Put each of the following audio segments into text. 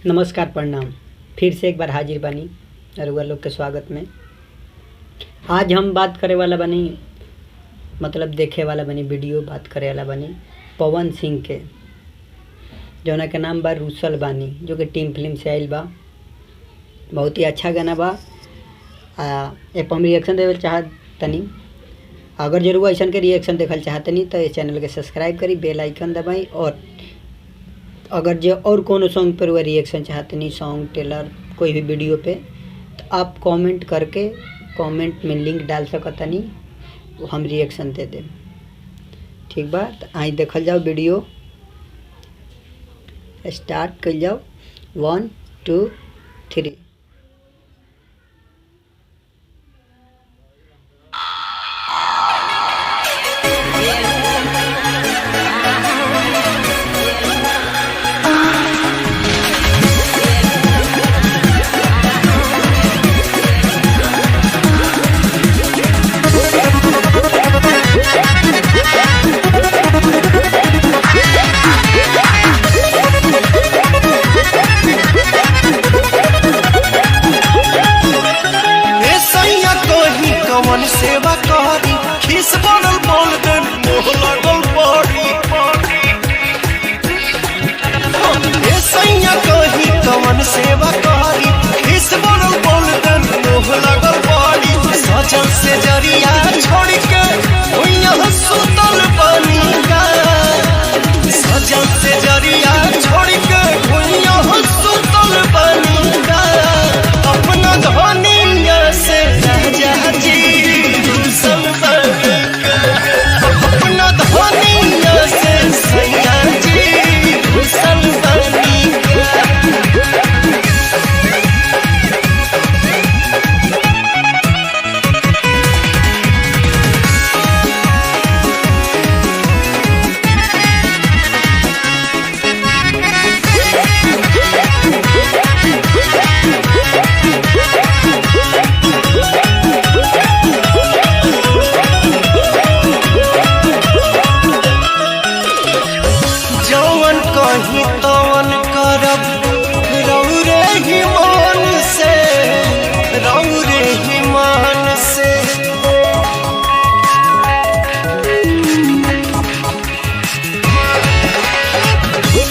नमस्कार, प्रणाम। फिर से एक बार हाजिर बनी रउआ लोग के स्वागत में। आज हम बात करे वाला बनी, मतलब देखे वाला बनी, वीडियो बात करे वाला बनी पवन सिंह के, जौना के नाम बा रूसल बानी, जो कि टीम फिल्म से आइल बा। बहुत ही अच्छा गाना बा। ए पर हम रिएक्शन देवल चाहत तनी। अगर जरूर ऐसा के रिएक्शन देखल चाहतनी तो इस चैनल के सब्सक्राइब करी, बेल आइकन दबाई। और अगर जो और कोनो सॉन्ग पर वह रिएक्शन चाहते नहीं, सॉन्ग टेलर कोई भी वीडियो पे, तो आप कमेंट करके कमेंट में लिंक डाल सकता नहीं, हम रिएक्शन दे दें। ठीक बा, तो आई देखल जाओ, वीडियो स्टार्ट कर जाओ। 1 2 3। कवन सेवा करी, खीस बनल बोल देन मोह लगल पड़ी। ए सैया कही कवन सेवा करी, खीस बनल बोल देन मोह लगल पड़ी। सजल से जरिया छोड़ के भुइया सुतल बनी का, सजल से जरिया छोड़ के भुइया सुतल बनी का। अपना धनिया से राजा जी रूसल बनी का, अपना धनिया से सैया जी रूसल बनी का। जौन कहीं तवन करब, रौरे ही मान से, रौरे ही मान से।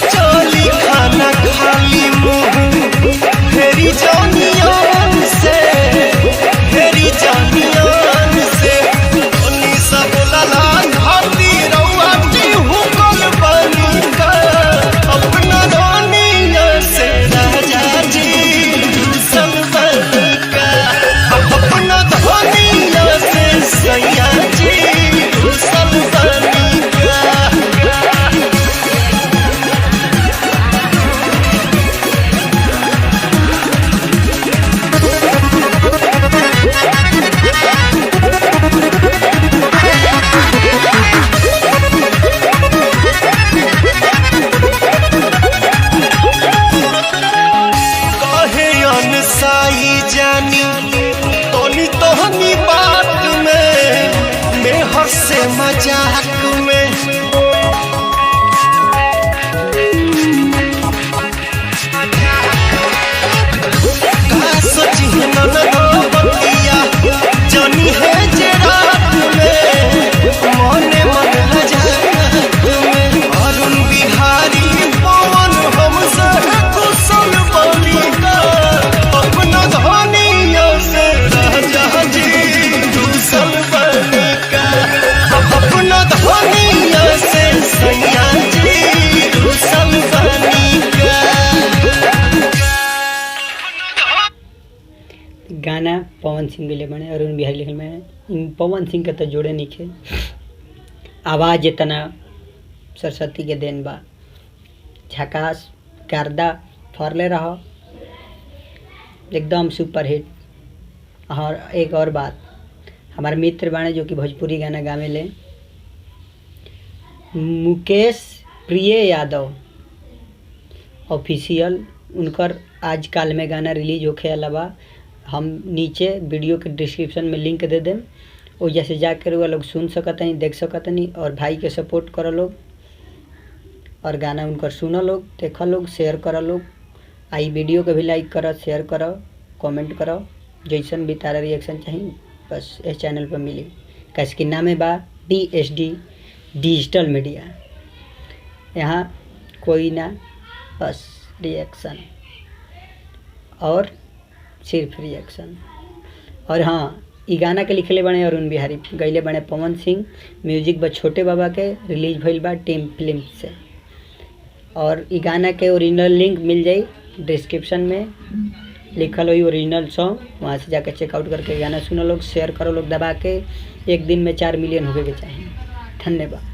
चली खाना खाली मुँह फेरी जानियान से, फेरी जानियान से। ओनी सब लला घाती रौआ की हुकल बनी का। अपना रानिया से राजा जी रूसल बनी का, अपना धनिया से सैया जी रूसल बनी का। कहे अनसाई जानी तोनी तोहनी बात में, मेहर से मजाक में। का सोची न बतिया जानी है जे रात में, मने मन मजाक में। अरुण बिहारी पवन हमसे कुशल बनी का, अपना धनिया से राजा जी रूसल बनी का, अपना धनिया से सैया जी रूसल बनी का। गाना पवन सिंह के लिए बने, अरुण बिहारी लिखल में। इन पवन सिंह के तो जोड़े नहीं खे, आवाज़ इतना सरस्वती के देन बा। झकास गर्दा फरले रहो, एकदम सुपर हिट। और एक और बात, हमारे मित्र बाने जो कि भोजपुरी गाना गावे ले, मुकेश प्रिय यादव ऑफिशियल, उनकर आज काल में गाना रिलीज होके अलावा हम नीचे वीडियो के डिस्क्रिप्शन में लिंक दे दें, वो जैसे जाकर वो लोग सुन सकतनी, देख सकतनी। और भाई के सपोर्ट करो लोग, और गाना उनकर सुनो लोग, देखो लोग, शेयर करो लोग। आई वीडियो के भी लाइक करो, शेयर करो, कमेंट करो, जैसन भी तारा रिएक्शन चाहिए बस इस चैनल पर मिली। कैसे कि नाम है बा DSD डिजिटल मीडिया। यहाँ कोई ना, बस रिएक्शन और सिर्फ रिएक्शन। और हाँ, ई गाना के लिखले बने अरुण बिहारी, गईले बने पवन सिंह, म्यूजिक बा छोटे बाबा के, रिलीज भइल बा टीम फिल्म से। और ई गाना के ओरिजिनल लिंक मिल जाई डिस्क्रिप्शन में, लिखल हुई ओरिजिनल सॉन्ग, वहाँ से जाकर चेकआउट करके गाना सुनो लोग, शेयर करो लोग दबा के। एक दिन में 4 मिलियन होके के चाहिए। धन्यवाद।